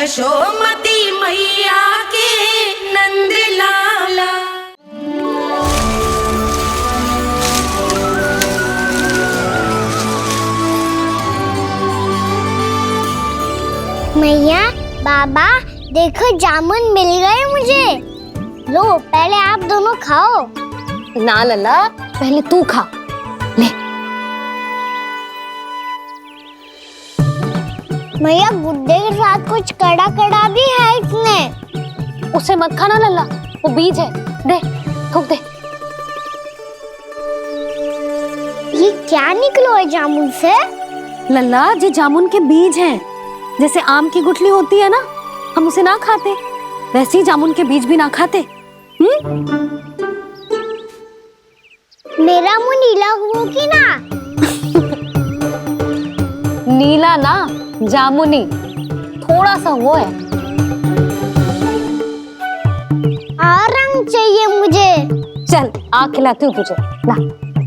यशोमती मैया के नंद लाला। मैया, बाबा, देखो जामुन मिल गए मुझे। लो, पहले आप दोनों खाओ। ना लल्ला, पहले तू खा ले। मैया, गुड्डे के साथ कुछ कड़ा कड़ा भी है इसमें। उसे मत खाना लल्ला, वो बीज है। दे, थूक दे। ये क्या निकलो है जामुन से? लल्ला, ये जामुन के बीज हैं। जैसे आम की गुठली होती है ना, हम उसे ना खाते, वैसे ही जामुन के बीज भी ना खाते। मेरा मुंह नीला हुआ कि ना? नीला ना, जामुनी, थोड़ा सा वो है। और रंग चाहिए मुझे। चल, आ खिलाती हूँ तुझे, ला,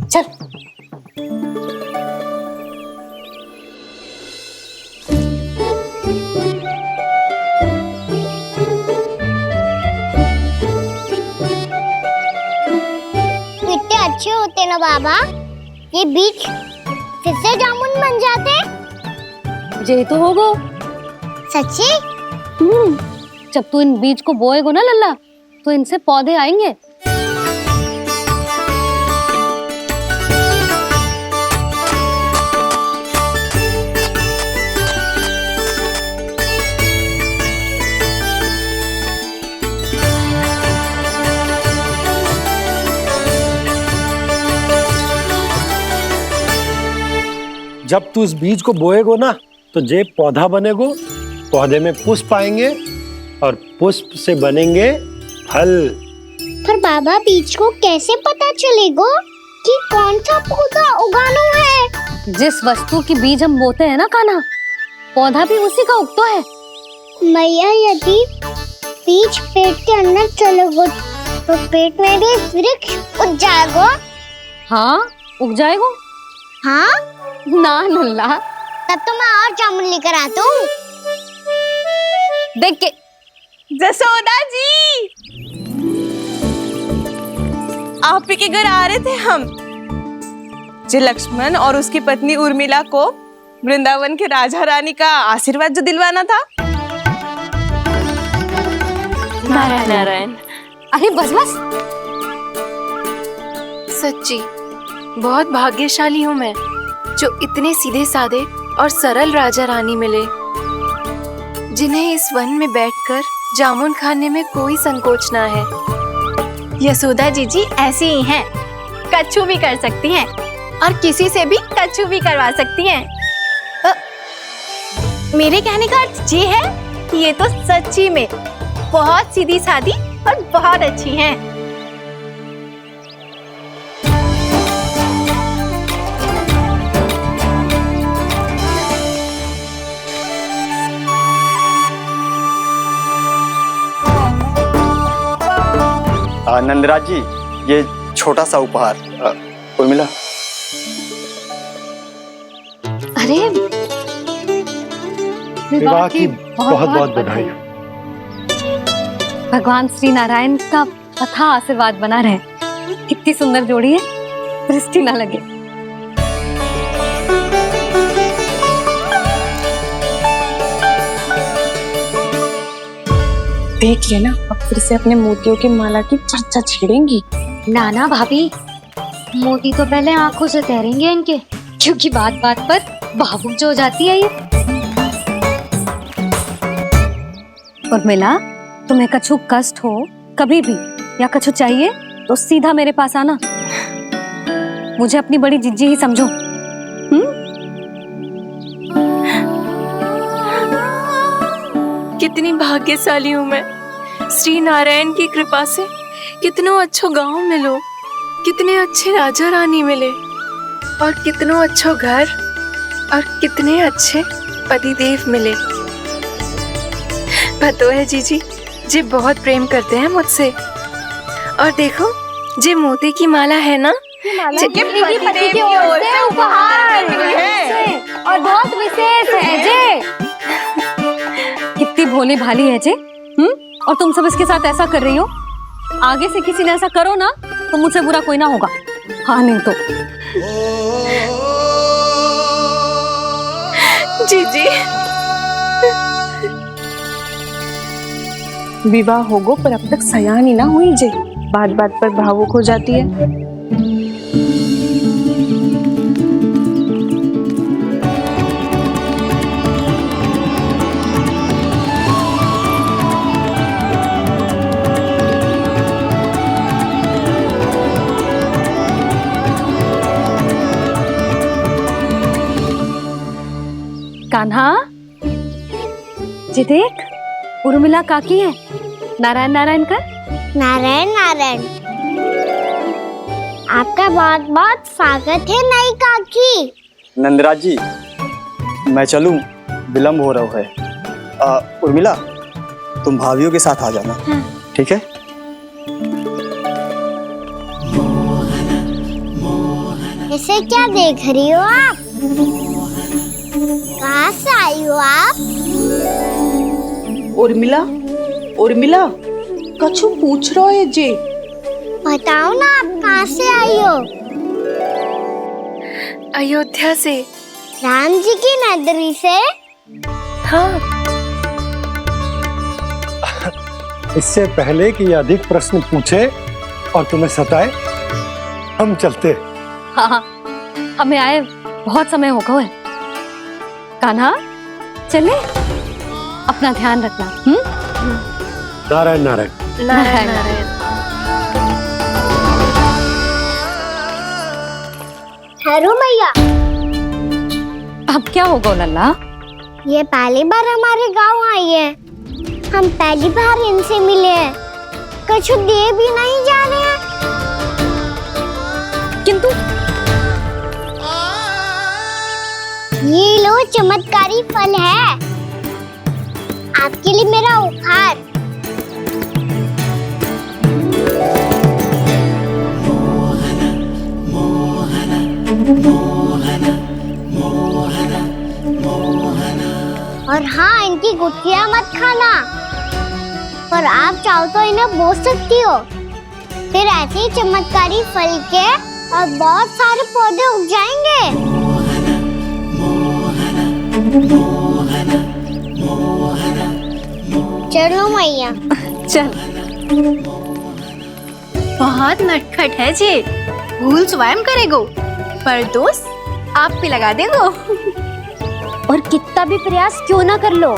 चल। कितने अच्छे होते ना बाबा, ये बीज फिर से जामुन बन जाते। ये तो होगा सच्ची? जब तू इन बीज को बोएगा ना लल्ला, तो इनसे पौधे आएंगे। जब तू इस बीज को बोएगो ना, तो जे पौधा बनेगो, पौधे में पुष्प आएंगे और पुष्प से बनेंगे फल। पर बाबा, बीज को कैसे पता चलेगा कि कौन सा पौधा उगाना है? जिस वस्तु की बीज हम बोते हैं ना कान्हा, पौधा भी उसी का उगता है। मैया, यदि बीज पेट के अंदर चलेगा तो पेट में भी वृक्ष उग जाएगा। हाँ, उग जाएगा। हाँ? ना लल्ला, तब तो मैं और जामुन लेकर आता हूँ। देख के। जसोदा जी, आप ही के घर आ रहे थे हम। जो लक्ष्मण और उसकी पत्नी उर्मिला को वृंदावन के राजा रानी का आशीर्वाद जो दिलवाना था। नारायण नारायण। अरे बस बस। सच्ची बहुत भाग्यशाली हूँ मैं, जो इतने सीधे साधे और सरल राजा रानी मिले, जिन्हें इस वन में बैठकर जामुन खाने में कोई संकोच ना है। यशोदा जी ऐसी ही हैं, कच्छू भी कर सकती हैं और किसी से भी कच्छू भी करवा सकती हैं। मेरे कहने का अर्थ ये है कि ये तो सच्ची में बहुत सीधी सादी और बहुत अच्छी हैं। नंदराज जी, ये छोटा सा उपहार। उर्मिला। अरे विवाह की बहुत बहुत बधाई। भगवान श्री नारायण का अथाह आशीर्वाद बना रहे। कितनी सुंदर जोड़ी है, दृष्टि ना लगे। देख लेना, अब फिर से अपने मोतियों की माला की चर्चा छेड़ेंगी। नाना भाभी, मोती तो पहले आंखों से तैरेंगे इनके, क्योंकि बात बात पर भावुक जो हो जाती है ये। उर्मिला, तुम्हें कछु कष्ट हो कभी भी या कछु चाहिए तो सीधा मेरे पास आना। मुझे अपनी बड़ी जिज्जी ही समझो। कितनी भाग्यशाली हूँ मैं, श्री नारायण की कृपा से कितनों अच्छो गांव मिलो, कितने अच्छे राजा रानी मिले, और कितनों अच्छो घर और कितने अच्छे पतिदेव मिले। पतो है जीजी, जी बहुत प्रेम करते हैं मुझसे। और देखो, जे मोती की माला है ना, पति की ओर से उपहार और बहुत विशेष है जे। कितनी भोली भाली है जे। और तुम सब इसके साथ ऐसा कर रही हो। आगे से किसी ने ऐसा करो ना तो मुझसे बुरा कोई ना होगा। हाँ नहीं तो। जीजी विवाह होगो पर अब तक सयानी ना हुई जे, बात बात पर भावुक हो जाती है। कान्हा जी देख, उर्मिला काकी है। नारायण नारायण कर। नारायण नारायण। आपका बहुत बहुत स्वागत है नई काकी। नंदराज जी, मैं चलूं, विलम्ब हो रहा है। उर्मिला, तुम भाभियों के साथ आ जाना। हाँ। ठीक है। इसे क्या देख रही हो आप? कहाँ से आई हो आप? उर्मिला, उर्मिला, कछु पूछ रहा है जे। बताओ ना आप कहाँ से आई हो? अयोध्या से। राम जी की नगरी से? हाँ। इससे पहले कि ये अधिक प्रश्न पूछे और तुम्हें सताए, हम चलते। हाँ, हमें आए बहुत समय हो गया है। कान्हा चले, अपना ध्यान रखना। नारायण नारायण। नारायण नारायण। ठहरो मैया। अब क्या होगा लल्ला? ये पहली बार हमारे गांव आई है। हम पहली बार इनसे मिले हैं। कुछ दे भी नहीं जा रहे हैं। किंतु ये लो चमत्कारी फल है, आपके लिए मेरा उपहार। और हाँ, इनकी गुठलियां मत खाना। पर आप चाहो तो इन्हें बोल सकती हो। फिर ऐसे ही चमत्कारी फल के और बहुत सारे पौधे उग जाएंगे। चलो मैया। चल। बहुत नटखट है जी, भूल स्वयं करेगो पर दोष आप पे लगा देगो। और कितना भी प्रयास क्यों ना कर लो,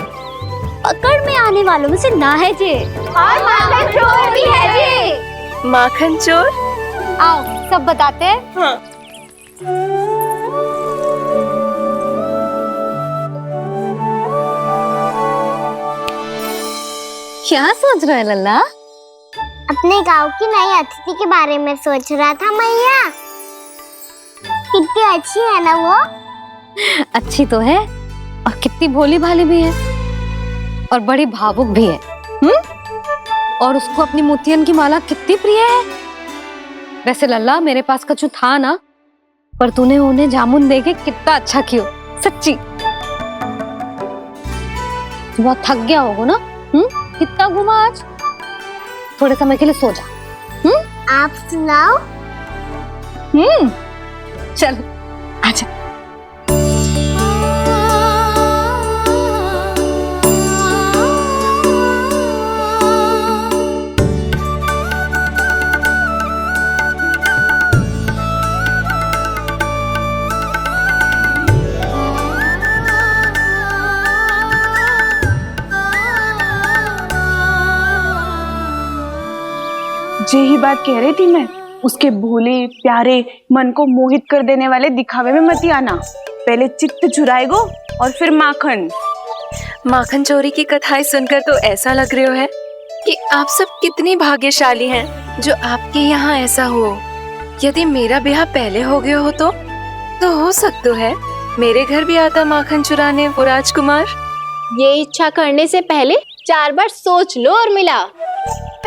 पकड़ में आने वालों में से ना है जी। और माखन चोर भी है जी। माखन चोर? आओ सब बताते हैं। हाँ। क्या सोच रहा है लल्ला? अपने गांव की नई अतिथि के बारे में सोच रहा था मैया। कितनी अच्छी है ना वो? अच्छी तो है और कितनी भोली भाली भी है और बड़ी भावुक भी है। और उसको अपनी मोतियन की माला कितनी प्रिय है। वैसे लल्ला, मेरे पास कछु था ना, पर तूने उन्हें जामुन देके कितना अच्छा किया, सच्ची। बहुत थक गया होगा ना? कितना घूमा आज? थोड़े समय के लिए सो जा। आप सुनाओ। चल आजा। यही बात कह रही थी मैं, उसके भोले प्यारे मन को मोहित कर देने वाले दिखावे में मत आना। पहले चित्त चुराएगो और फिर माखन। माखन चोरी की कथाएं सुनकर तो ऐसा लग रहा है कि आप सब कितनी भाग्यशाली हैं जो आपके यहाँ ऐसा हो। यदि मेरा ब्याह पहले हो गया हो तो हो सकता है मेरे घर भी आता माखन चुराने वो राजकुमार। ये इच्छा करने से पहले 4 बार सोच लो उर्मिला।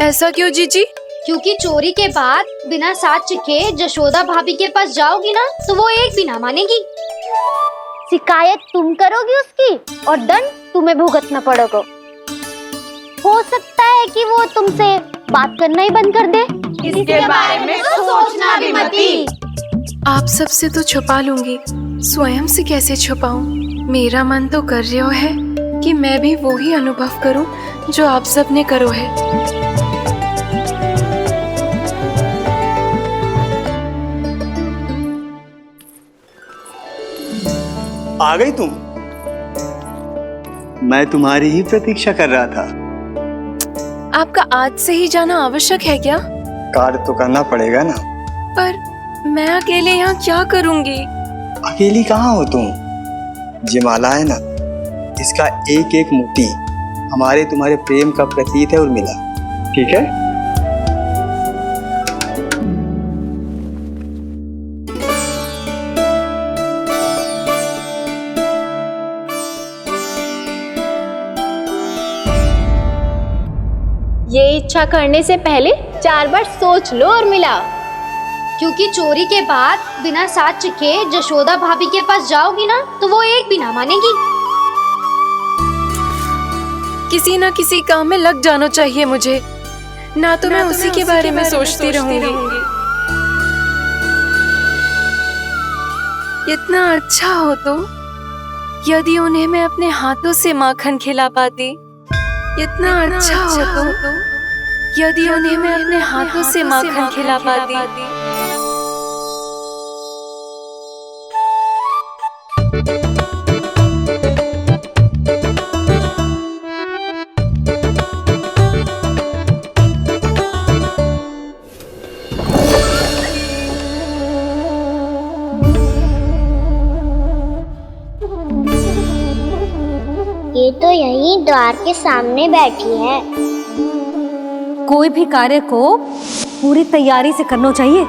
ऐसा क्यों जीजी? क्योंकि चोरी के बाद बिना साक्ष्य के जशोदा भाभी के पास जाओगी ना तो वो एक भी ना मानेगी। शिकायत तुम करोगी उसकी और दंड तुम्हें भुगतना पड़ेगा। हो सकता है कि वो तुमसे बात करना ही बंद कर दे। इसके बारे में सोचना भी मती। आप सबसे तो छुपा लूंगी, स्वयं से कैसे छुपाऊं? मेरा मन तो कर रहा है कि मैं भी वो ही अनुभव करूं जो आप सब ने करो है। आ गई तुम? मैं तुम्हारी ही प्रतीक्षा कर रहा था। आपका आज से ही जाना आवश्यक है क्या? कार्य तो करना पड़ेगा ना। पर मैं अकेले यहाँ क्या करूंगी? अकेली कहाँ हो तुम? ये माला है ना, इसका एक एक मोती हमारे तुम्हारे प्रेम का प्रतीक है उर्मिला, ठीक है? ये इच्छा करने से पहले 4 बार सोच लो उर्मिला। क्योंकि चोरी के बाद बिना साक्ष्य के जशोदा भाभी के पास जाओगी ना तो वो एक भी ना मानेगी। किसी ना किसी काम में लग जाना चाहिए मुझे, ना तो मैं उसी के बारे में सोचती रहूंगी। इतना अच्छा हो तो यदि उन्हें मैं अपने हाथों से माखन खिला पाती। इतना अच्छा हो तो यदि उन्हें मैं अपने हाथों से माखन खिला पाती। ये तो यहीं द्वार के सामने बैठी है। कोई भी कार्य को पूरी तैयारी से करना चाहिए,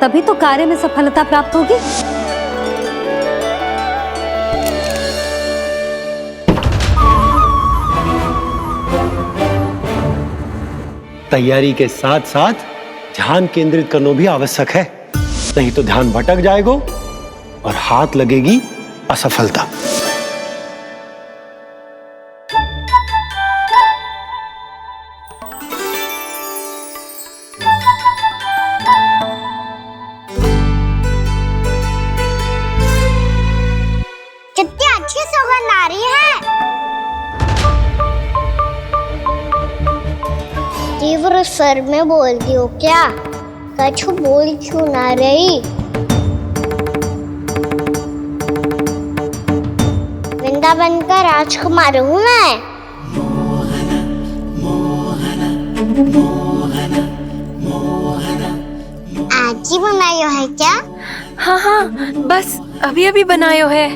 तभी तो कार्य में सफलता प्राप्त होगी। तैयारी के साथ साथ ध्यान केंद्रित करना भी आवश्यक है, नहीं तो ध्यान भटक जाएगा और हाथ लगेगी असफलता। कितनी अच्छी सुगंध आ रही है। तीव्र स्वर में बोलती हो क्या? कछु बोल क्यों ना रही? वृंदावन का राजकुमार हूँ मैं। आज ही बनायो है क्या? हाँ हाँ, बस अभी अभी बनायो है।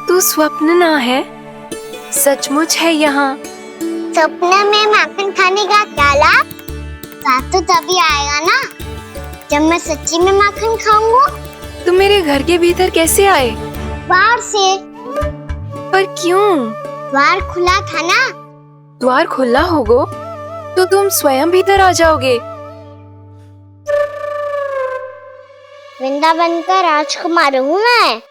तू स्वप्न ना है, सचमुच है यहाँ। सपने में माखन खाने का क्या लाभ? स्वाद तो तभी आएगा ना जब मैं सच्ची में माखन खाऊंगा। तुम मेरे घर के भीतर कैसे आए? बाहर से। पर क्यों? द्वार खुला था ना। द्वार खुला होगा तो तुम स्वयं भीतर आ जाओगे। वृंदावन का राजकुमार हूँ मैं।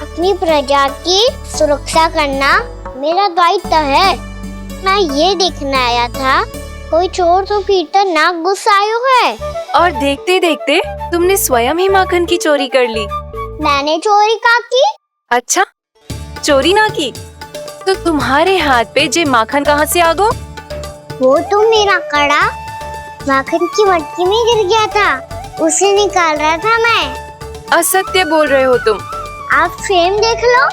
अपनी प्रजा की सुरक्षा करना मेरा दायित्व है। मैं ये देखने आया था कोई चोर तो कीर्तन ना घुस आयो है। और देखते देखते तुमने स्वयं ही माखन की चोरी कर ली। मैंने चोरी का की? अच्छा, चोरी ना की तो तुम्हारे हाथ पे जे माखन कहाँ से आ गो? वो तो मेरा कड़ा माखन की मटकी में गिर गया था, उसे निकाल रहा था मैं। असत्य बोल रहे हो तुम। आप स्वयं देख लो।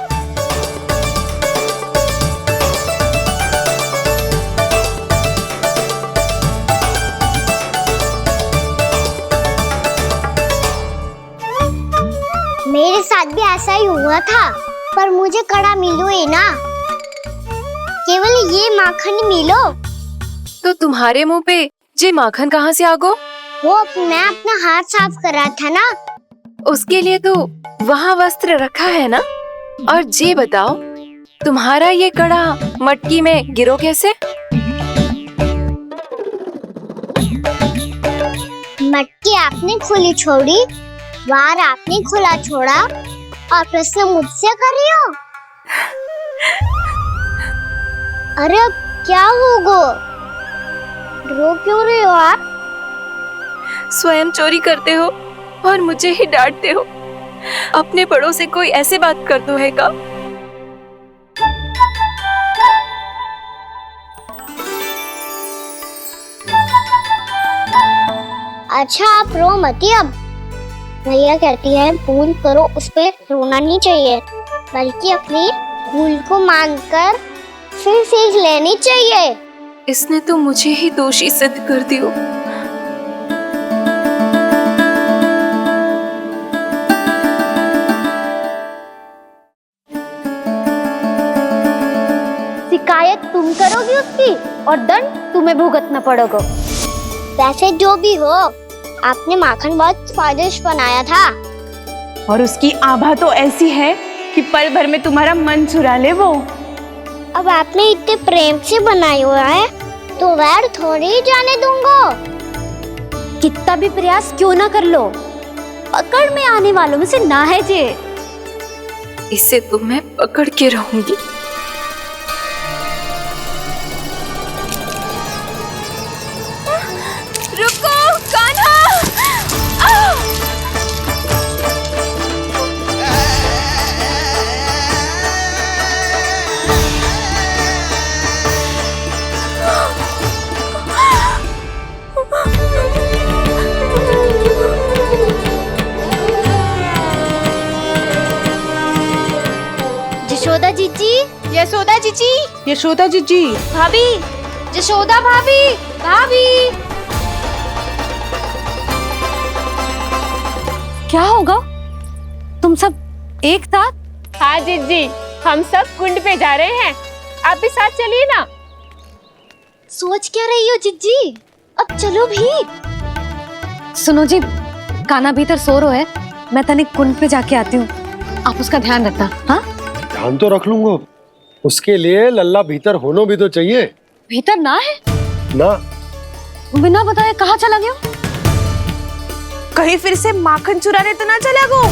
मेरे साथ भी ऐसा ही हुआ था, पर मुझे कड़ा मिलो ही ना, केवल ये माखन मिलो। तो तुम्हारे मुंह पे जे माखन कहाँ से आ गो? वो मैं अपना हाथ साफ कर रहा था ना। उसके लिए तो वहाँ वस्त्र रखा है ना। और जे बताओ, तुम्हारा ये कड़ा मटकी में गिरो कैसे? मटकी आपने खुली छोड़ी, वार आपने खुला छोड़ा और प्रश्न मुझसे कर रही हो। अरे अब क्या होगा? रो क्यों रहे हो आप? स्वयं चोरी करते हो और मुझे ही डांटते हो। अपने बड़ों से कोई ऐसे बात कर दो है का? अच्छा आप रो मती अब। भैया कहती है भूल करो, उस पे रोना नहीं चाहिए, बल्कि अपनी भूल को मानकर फिर सीख लेनी चाहिए। इसने तो मुझे ही दोषी सिद्ध कर दियो। शिकायत तुम करोगी उसकी और दंड तुम्हें भुगतना पड़ेगा। वैसे जो भी हो, आपने माखन बहुत स्वादिष्ट बनाया था। और उसकी आभा तो ऐसी है कि पल भर में तुम्हारा मन चुरा ले वो। अब आपने इतने प्रेम से बनाई हुआ है तो वैर थोड़ी ही जाने दूंगा। कितना भी प्रयास क्यों ना कर लो, पकड़ में आने वालों में से ना है जे। इसे तो मैं पकड़ के रहूंगी। रुको कान्हा! यशोदा जीजी, यशोदा जीजी, यशोदा जीजी, भाभी, यशोदा भाभी, भाभी। क्या होगा? तुम सब एक साथ? हाँ जीजी, हम सब कुंड पे जा रहे हैं, आप भी साथ चलिए ना। सोच क्या रही हो जीजी? अब चलो भी। सुनो जी, कान्हा भीतर सो रहा है, मैं तनिक कुंड पे जाके आती हूँ, आप उसका ध्यान रखना। हाँ, ध्यान तो रख लूंगा, उसके लिए लल्ला भीतर होना भी तो चाहिए। भीतर ना है? ना। बिना बताए कहाँ चला गया? कहीं फिर से माखन चुराने तो ना चला गो।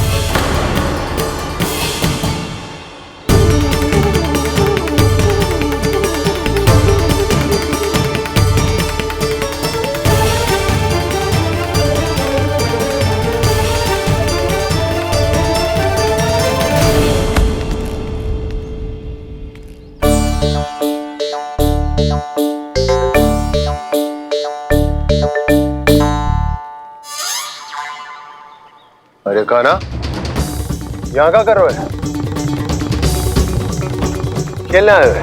अरे कान्हा, यहाँ क्या कर रहे हो? खेलने आए हुए?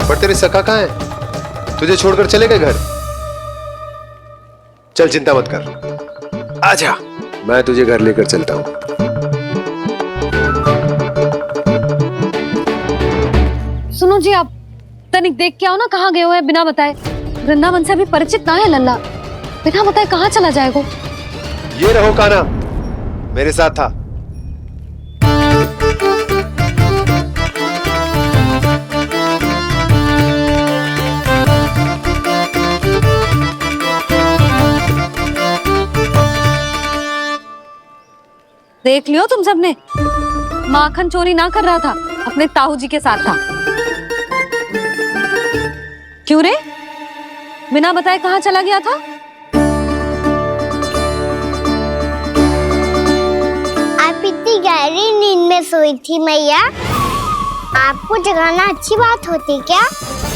पर तेरे सखा कहाँ है? तुझे छोड़कर चले गए घर? चल चिंता मत कर, आजा, मैं तुझे घर लेकर चलता हूँ। सुनो जी, आप तनिक देख के आओ ना, कहाँ गए हुए हैं बिना बताए। वृंदावन से अभी परिचित ना है लल्ला, बिना बताए कहाँ चला जाएगा? ये रहो कान्हा, मेरे साथ था। देख लियो तुम सबने, माखन चोरी ना कर रहा था, अपने ताऊ जी के साथ था। क्यों रे, बिना बताए कहाँ चला गया था? आप इतनी गहरी नींद में सोई थी मैया, आपको जगाना अच्छी बात होती क्या?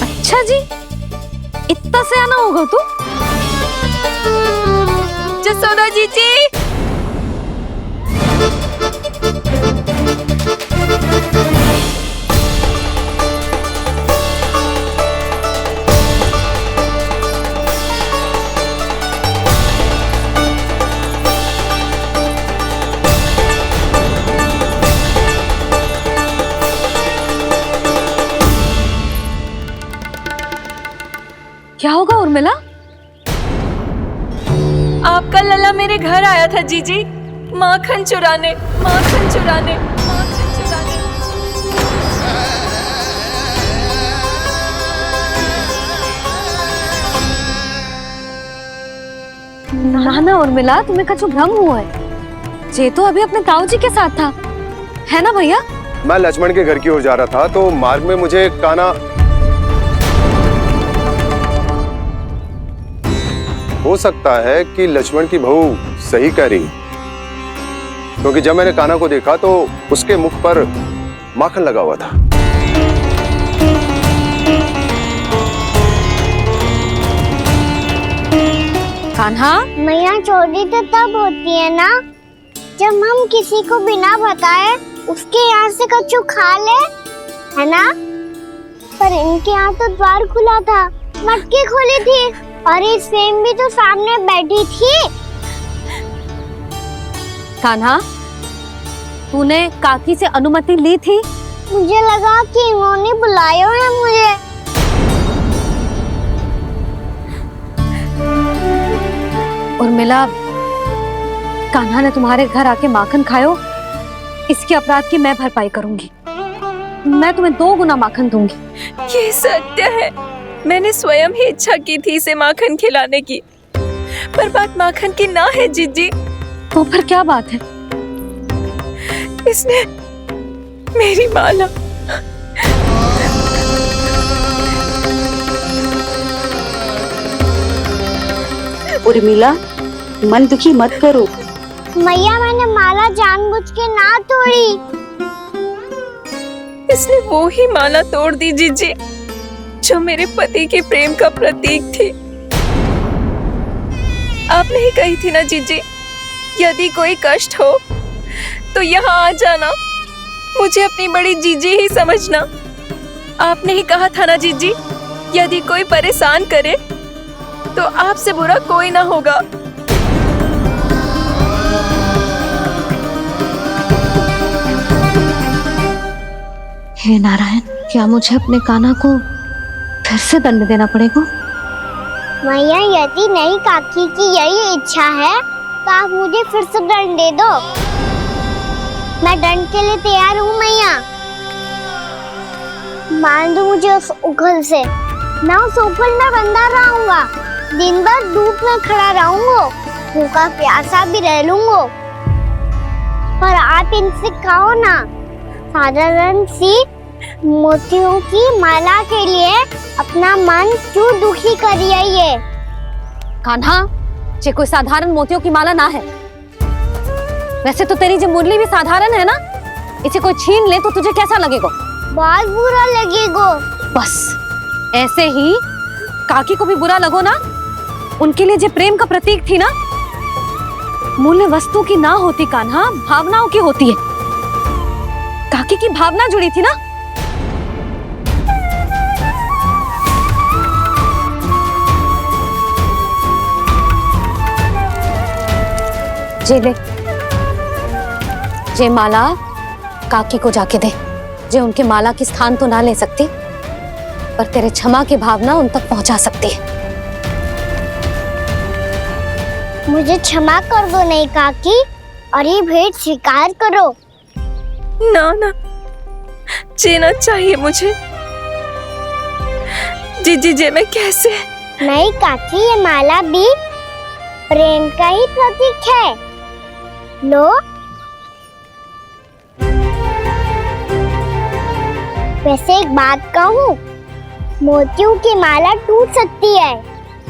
अच्छा जी, इतना सयाना होगा तू? यशोदा जीजी, क्या होगा उर्मिला? आपका लला मेरे घर आया था जीजी, माखन चुराने, माखन चुराने, माखन चुराने। ना उर्मिला, तुम्हें कछु भ्रम हुआ है। जे तो अभी अपने ताऊ जी के साथ था, है ना भैया? मैं लक्ष्मण के घर की ओर जा रहा था तो मार्ग में मुझे कान्हा, हो सकता है कि लक्ष्मण की बहू सही कह रही, क्योंकि जब मैंने कान्हा को देखा तो उसके मुख पर माखन लगा हुआ था। कान्हा, मैया चोरी तो तब होती है ना जब हम किसी को बिना बताए उसके यहाँ से कछु खा ले, है ना? पर इनके यहाँ तो द्वार खुला था, मटकी खुली थी और ये सेम भी तो सामने बैठी थी। कान्हा, तूने काकी से अनुमति ली थी? मुझे लगा कि इन्होंने बुलाया है मुझे। उर्मिला, कान्हा ने तुम्हारे घर आके माखन खायो, इसके अपराध की मैं भरपाई करूंगी। मैं तुम्हें 2 गुना माखन दूंगी। ये सत्य है, मैंने स्वयं ही इच्छा की थी इसे माखन खिलाने की, पर बात माखन की ना है जीजी। तो फिर क्या बात है? इसने मेरी माला, उर्मिला, मन दुखी मत करो। मैया, मैंने माला जानबूझ के ना तोड़ी। इसने वो ही माला तोड़ दी जीजी जो मेरे पति के प्रेम का प्रतीक थी। आपने ही कही थी ना जीजी, यदि कोई कष्ट हो तो यहाँ आ जाना, मुझे अपनी बड़ी जीजी ही समझना। आपने ही कहा था ना जीजी, यदि कोई परेशान करे तो आपसे बुरा कोई ना होगा। हे नारायण, क्या मुझे अपने कान्हा को फिर से दंड देना पड़ेगा? मैया, यदि नहीं काकी की यही इच्छा है तो आप मुझे फिर से दंड दे दो। मैं दंड के लिए तैयार हूँ मैया। मान दो मुझे उस उखल से, मैं उस उखल में बंधा रहूंगा, दिन भर धूप में खड़ा रहूंगा, भूखा प्यासा भी रह लूंगा। पर आप इनसे कहो ना, साधारण सी मोतियों की माला के लिए अपना मन क्यों दुखी करिए? ये कान्हा, ये कोई साधारण मोतियों की माला ना है। वैसे तो तेरी जो मुरली भी साधारण है ना, इसे कोई छीन ले तो तुझे कैसा लगेगा? बहुत बुरा लगेगा। बस ऐसे ही काकी को भी बुरा लगो ना। उनके लिए जो प्रेम का प्रतीक थी ना, मूल्य वस्तु की ना होती कान्हा, भावनाओं की होती है। काकी की भावना जुड़ी थी ना। जे ले, जे माला काकी को जाके दे। जे उनके माला की स्थान तो ना ले सकती, पर तेरे क्षमा की भावना उन तक पहुंचा सकती है। मुझे क्षमा कर दो नहीं काकी, और ये भेंट स्वीकार करो। ना ना, जीना चाहिए मुझे। जीजी जे मैं कैसे? नहीं काकी, ये माला भी प्रेम का ही प्रतीक है। लो, वैसे एक बात कहूँ, मोतियों की माला टूट सकती है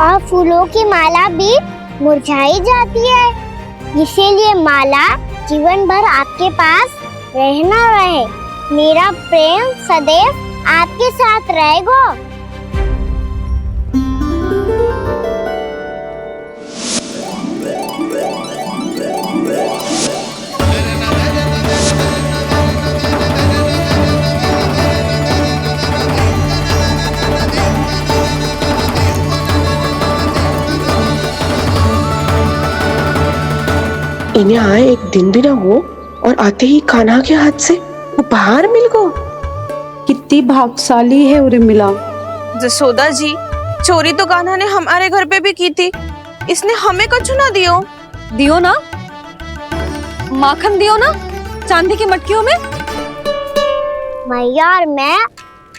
और फूलों की माला भी मुरझाई जाती है। इसीलिए माला जीवन भर आपके पास रहना रहे। मेरा प्रेम सदैव आपके साथ रहेगा। इन्हें आए एक दिन भी ना हो और आते ही कान्हा के हाथ से उपहार मिल गो। कितनी भाग्यशाली है उर्मिला। जसोदा जी, चोरी तो कान्हा ने हमारे घर पे भी की थी, इसने हमें कछु ना दियो। दियो ना, माखन दियो ना चांदी की मटकियों में। मैया और मैं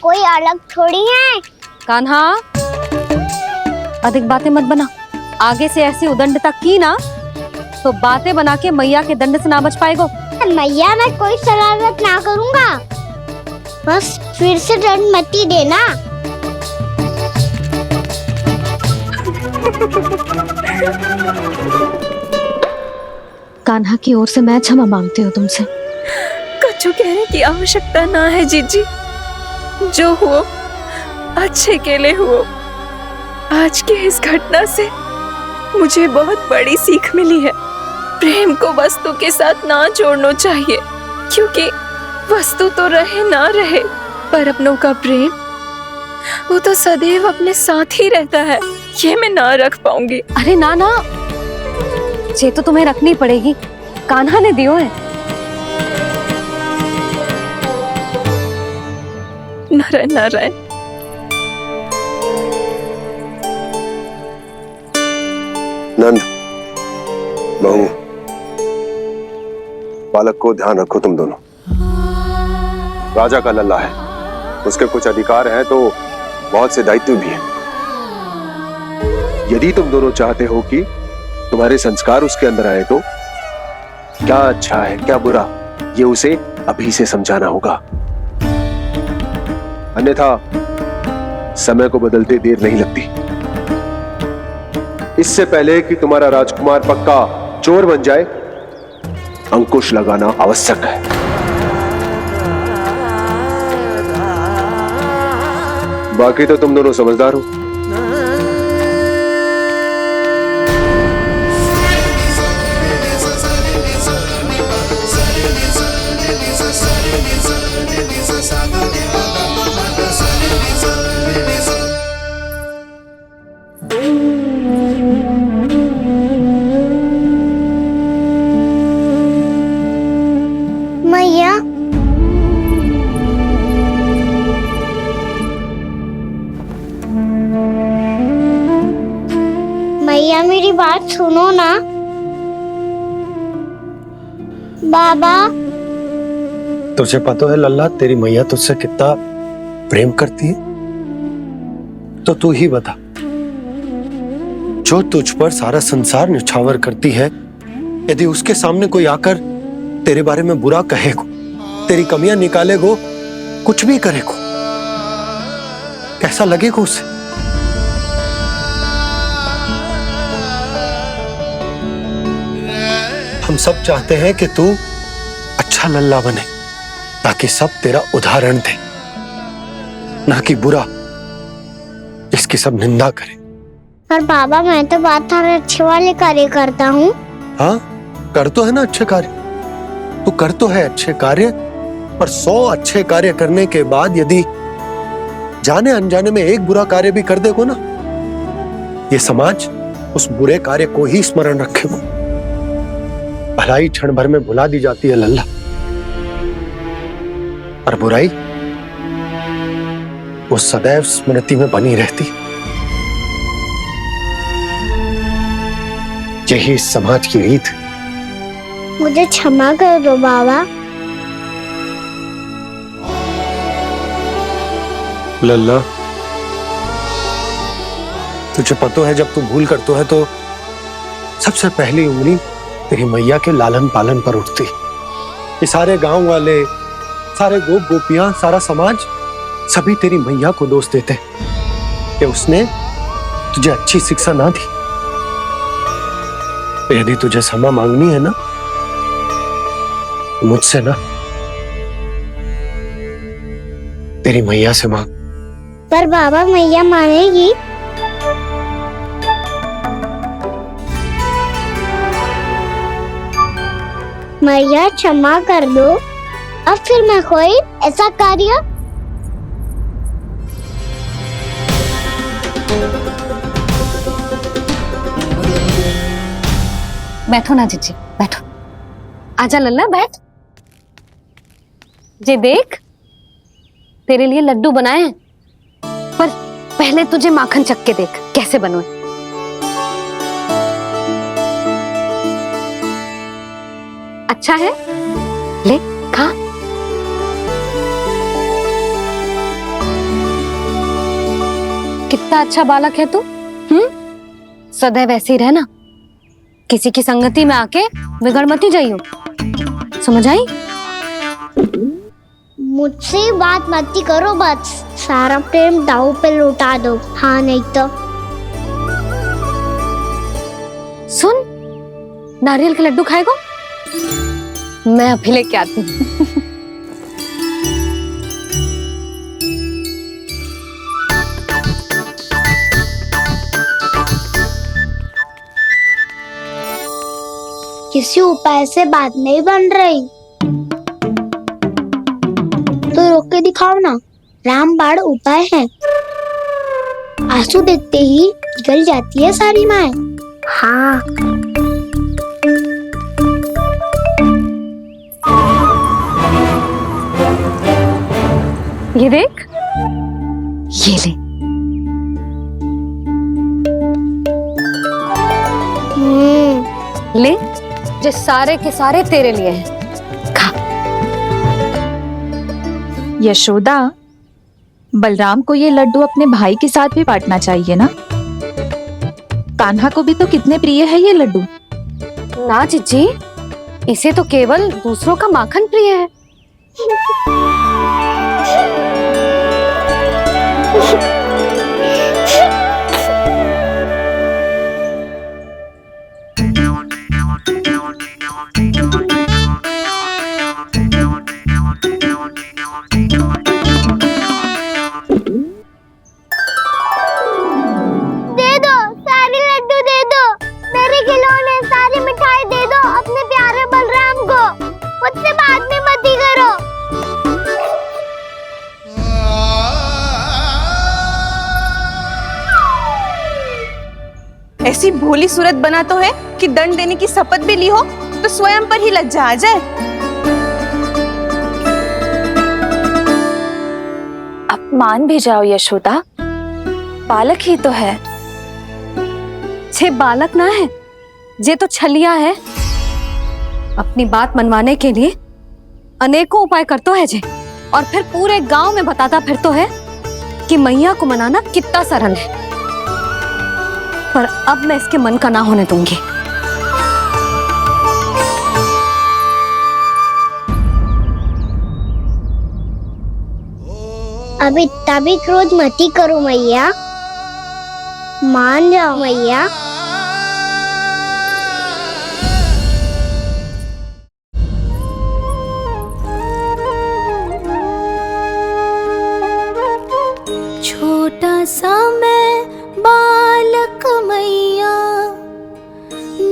कोई अलग थोड़ी हैं। कान्हा, अधिक बातें मत बना। आगे से ऐसी उदंडता की ना तो बातें बना के मैया के दंड से ना बच पाएगो। मैया मैं कोई शरारत ना करूंगा, बस फिर से दंड मत ही देना। कान्हा की ओर से मैं क्षमा मांगती हूँ तुमसे। कछु कहने की आवश्यकता ना है जीजी, जो हुआ अच्छे के लिए हुआ। आज की इस घटना से मुझे बहुत बड़ी सीख मिली है। प्रेम को वस्तु के साथ ना जोड़ना चाहिए, क्योंकि वस्तु तो रहे ना रहे, पर अपनों का प्रेम वो तो सदैव अपने साथ ही रहता है। ये मैं ना रख पाऊंगी। अरे ना ना, ये तो तुम्हें रखनी पड़ेगी। कान्हा ने दियो है। नारायण नारायण। नंद, बहू, बालक को ध्यान रखो तुम दोनों। राजा का लल्ला है, उसके कुछ अधिकार हैं तो बहुत से दायित्व भी हैं। यदि तुम दोनों चाहते हो कि तुम्हारे संस्कार उसके अंदर आए तो क्या अच्छा है क्या बुरा, ये उसे अभी से समझाना होगा। अन्यथा समय को बदलते देर नहीं लगती। इससे पहले कि तुम्हारा राजकुमार पक्का चोर बन जाए, अंकुश लगाना आवश्यक है। बाकी तो तुम दोनों समझदार हो। मैया मैया मेरी बात सुनो ना। बाबा, तुझे पता है लल्ला, तेरी मैया तुझसे कितना प्रेम करती है? तो तू ही बता, जो तुझ पर सारा संसार न्यौछावर करती है, यदि उसके सामने कोई आकर तेरे बारे में बुरा कहेगो, तेरी कमियां निकालेगो, कुछ भी करेगो, कैसा लगेगा उसे? हम सब चाहते हैं कि तू अच्छा लल्ला बने, ताकि सब तेरा उदाहरण दे, ना कि बुरा जिसकी सब निंदा करे। पर बाबा मैं तो बात थारे अच्छे वाले कार्य करता हूँ। हाँ, कर तो है ना अच्छे कार्य, तू कर तो है अच्छे कार्य, पर 100 अच्छे कार्य करने के बाद यदि जाने अनजाने में एक बुरा कार्य भी कर देगो ना, ये समाज उस बुरे कार्य को ही स्मरण रखेगो। भलाई क्षण भर में भुला दी जाती है लल्ला, और बुराई वो सदैव स्मृति में बनी रहती। यही इस समाज की रीत। मुझे क्षमा कर दो बाबा। लल्ला, तुझे पता है जब तू भूल करतो है तो सबसे पहली उंगली तेरी मैया के लालन पालन पर उठती। ये सारे गांव वाले, सारे गोप गोपियां, सारा समाज सभी तेरी मैया को दोष देते कि उसने तुझे अच्छी शिक्षा ना दी। तो यदि तुझे क्षमा मांगनी है ना, मुझसे ना, तेरी मैया से मांग। पर बाबा मैया मानेगी? मैया क्षमा कर दो, अब फिर मैं कोई ऐसा कार्य। बैठो ना जीजी, बैठो। आजा लल्ला, बैठ। जे देख, तेरे लिए लड्डू बनाए हैं, पर पहले तुझे माखन चख के देख कैसे बनोए। अच्छा है, ले खा। कितना अच्छा बालक है तू। सदैव ऐसे ही रहना, किसी की संगति में आके बिगड़ मती जाइयो, समझ आई? मुझसे बात मत करो, बस सारा प्रेम दाव पे लौटा दो। हाँ नहीं तो सुन, नारियल के लड्डू खाएगा? मैं अभी लेके आती हूँ। किसी उपाय से बात नहीं बन रही तो रोक के दिखाओ ना। रामबाण उपाय है, आंसू देखते ही निकल जाती है सारी माए। हाँ ये देख, ये ले। ले, जो सारे के सारे तेरे लिए हैं, खा। यशोदा, बलराम को ये लड्डू अपने भाई के साथ भी बांटना चाहिए ना। कान्हा को भी तो कितने प्रिय है ये लड्डू। ना जीजी, इसे तो केवल दूसरों का माखन प्रिय है। ऐसी भोली सूरत बना तो है कि दंड देने की शपथ भी ली हो तो स्वयं पर ही लज्जा आ जाए। अब मान भी जाओ यशोदा, बालक ही तो है। छे बालक ना है, जे तो छलिया है। अपनी बात मनवाने के लिए अनेकों उपाय करतो है जे, और फिर पूरे गांव में बताता फिरतो है कि मैया को मनाना कितना सरल है। पर अब मैं इसके मन का ना होने दूंगी। अब इतना भी क्रोध मती करो मैया, मान जाओ मैया। छोटा सा मैं बालक मैया,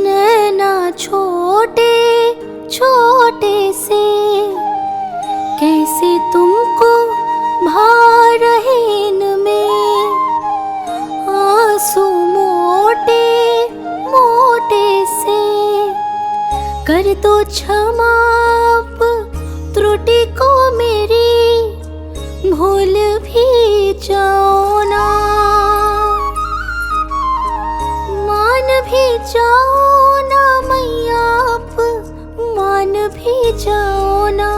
नैना छोटे छोटे से, कैसे तुमको भा रहे इनमें आंसू मोटे मोटे से। कर दो क्षमा त्रुटि को मेरी, भूल भी जाओ ना, मान भी जाओ ना मैया, आप मान भी जाओ ना।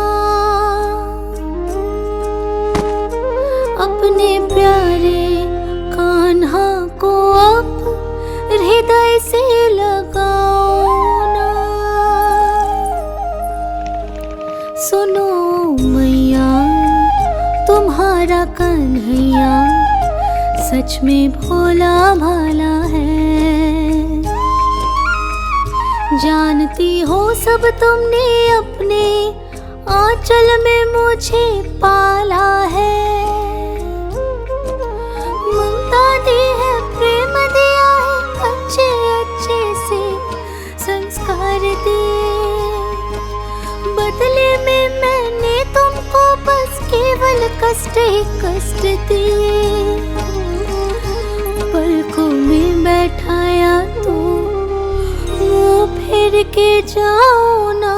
अपने प्यारे कान्हा को अब हृदय से लगाओ ना। सुनो मैया, तुम्हारा कन्हैया सच में भोला भाला है। जानती हो सब तुमने अपने आंचल में मुझे पाला है। ममता दी है, प्रेम दिया है, अच्छे अच्छे से संस्कार दिए। बदले में मैंने तुमको बस केवल कष्ट ही कष्ट दिए। पलकों में बैठाया तो मुँह फेर के जाओ ना,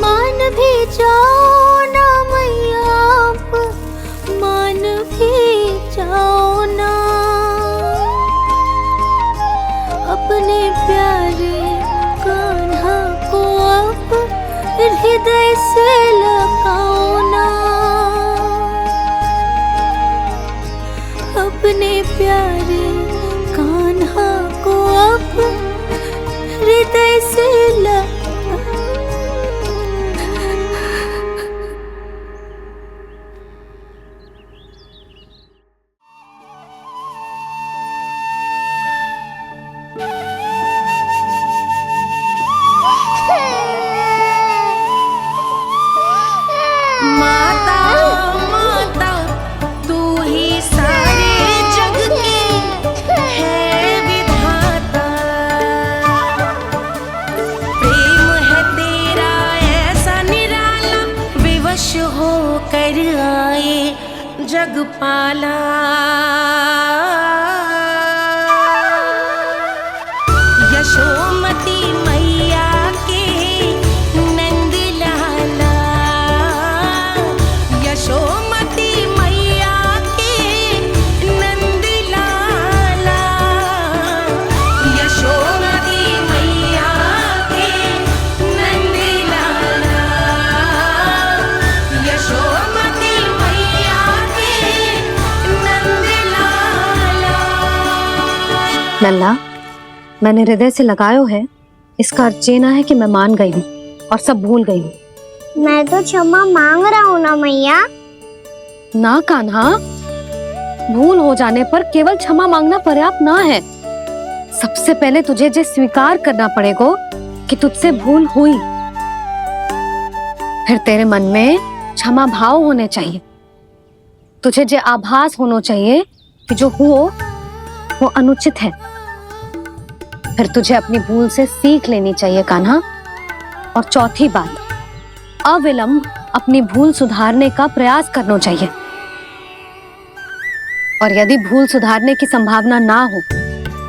मान भी जाओ ना मैया, आप मान भी जाओ ना। अपने प्यारे हृदय से लगाओ ना, अपने प्यारे कान्हा को अब हृदय से माता माता तू ही सारे जग की है विधाता, प्रेम है तेरा ऐसा निराला, विवश हो कर आए जगपाला। यशोमती मैया के नंद लाला, यशोमती मैया के नंद लाला, यशोमती मैया के नंद लाला, यशोमती मैया के नंद लाला। लल्ला, मैंने हृदय से लगायो है, इसका अर्थ ये ना है कि मैं मान गई हूँ और सब भूल गई हूँ। मैं तो क्षमा मांग रहा हूँ ना मैया। ना कान्हा, भूल हो जाने पर केवल क्षमा मांगना पर्याप्त ना है। सबसे पहले तुझे जे स्वीकार करना पड़ेगा कि तुझसे भूल हुई, फिर तेरे मन में क्षमा भाव होने चाहिए। तुझे जे आभास होना चाहिए कि जो हुआ वो अनुचित है। फिर तुझे अपनी भूल से सीख लेनी चाहिए कान्हा। और चौथी बात, अविलंब अपनी भूल सुधारने का प्रयास करना चाहिए। और यदि भूल सुधारने की संभावना ना हो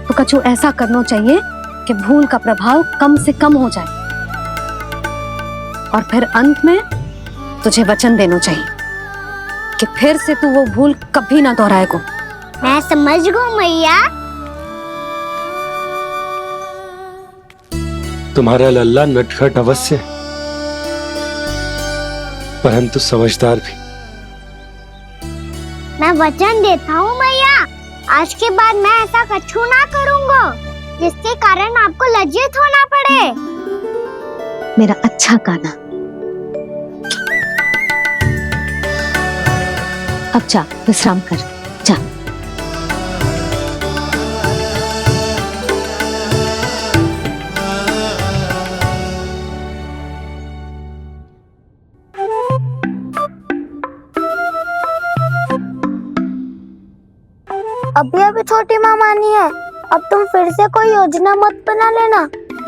तो कछु ऐसा करना चाहिए कि भूल का प्रभाव कम से कम हो जाए। और फिर अंत में तुझे वचन देना चाहिए कि फिर से तू वो भूल कभी ना दोहराएगा। मैं समझ गई मैया। तुम्हारा लल्ला नटखट अवश्य, परंतु समझदार भी। मैं वचन देता हूँ मैया, आज के बाद मैं ऐसा कछु ना करूँगा जिसके कारण आपको लज्जित होना पड़े। मेरा अच्छा कान्हा, अब जा विश्राम कर, जा। अभी अभी छोटी माँ मानी है, अब तुम फिर से कोई योजना मत बना लेना।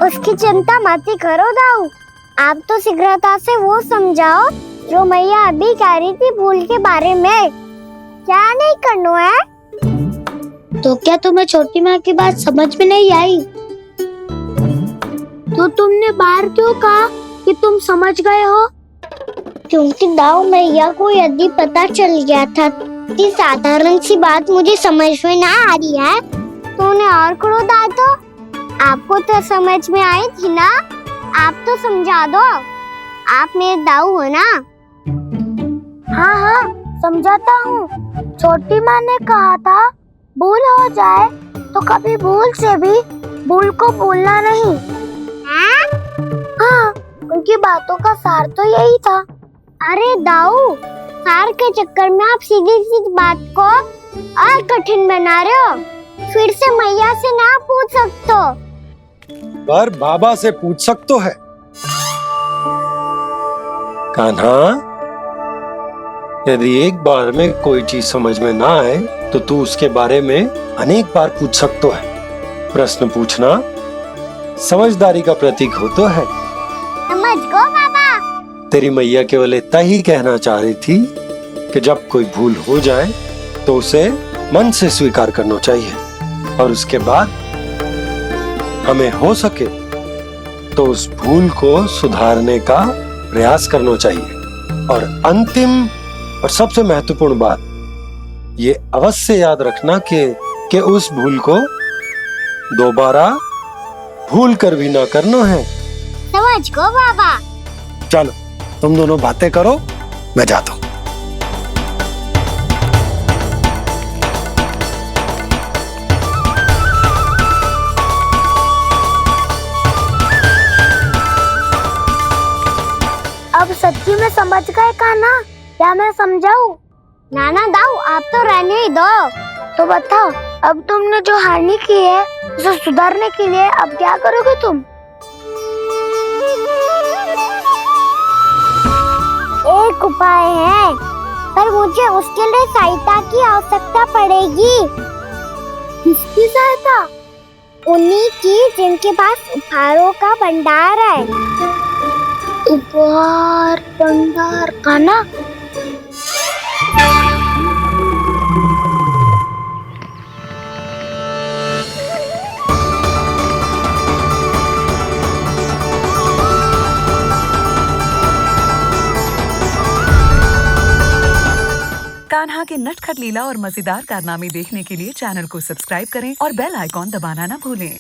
उसकी चिंता मत ही करो दाऊ। आप तो शीघ्रता से वो समझाओ जो मैया अभी कह रही थी भूल के बारे में। क्या नहीं करना है? तो क्या तुम्हें छोटी माँ की बात समझ में नहीं आई? तो तुमने बाहर क्यों कहा कि तुम समझ गए हो? क्योंकि दाऊ मैया को यदि पता चल गया था कि साधारण सी बात मुझे समझ में ना आ रही है तो उन्हें और क्रोध आए तो? आपको तो समझ में आई थी ना, आप तो समझा दो। आप मेरे दाऊ हो ना। हाँ हाँ समझाता हूँ। छोटी माँ ने कहा था भूल हो जाए तो कभी भूल से भी भूल को भूलना नहीं। हाँ, उनकी बातों का सार तो यही था। अरे दाऊ, सार के चक्कर में आप सीधी सीधी बात को और कठिन बना रहे हो। फिर से मैया से ना पूछ सकते हो, पर बाबा से पूछ सकते है। कान्हा, यदि एक बार में कोई चीज समझ में ना आए तो तू उसके बारे में अनेक बार पूछ सकते है। प्रश्न पूछना समझदारी का प्रतीक होता है। समझ गो बाबा। तेरी मैया केवल इतना ही कहना चाह रही थी कि जब कोई भूल हो जाए तो उसे मन से स्वीकार करना चाहिए और उसके बाद हमें हो सके तो उस भूल को सुधारने का प्रयास करना चाहिए। और अंतिम और सबसे महत्वपूर्ण बात ये अवश्य याद रखना कि उस भूल को दोबारा भूल कर भी ना करना है। समझ गो बाबा। चलो तुम दोनों बातें करो, मैं जाता हूँ। अब सच्ची में समझ गए कान्हा? क्या मैं समझाऊं? नाना दाऊ, आप तो रहने ही दो। तो बताओ, अब तुमने जो हानि की है उसे सुधारने के लिए अब क्या करोगे तुम? एक उपाय है, पर मुझे उसके लिए सहायता की आवश्यकता पड़ेगी। किसकी सहायता? उन्हीं की जिनके पास उपहारों का भंडार है। उपहार भंडार कान्हा? कान्हा के नटखट लीला और मजेदार कारनामे देखने के लिए चैनल को सब्सक्राइब करें और बेल आइकॉन दबाना ना भूलें।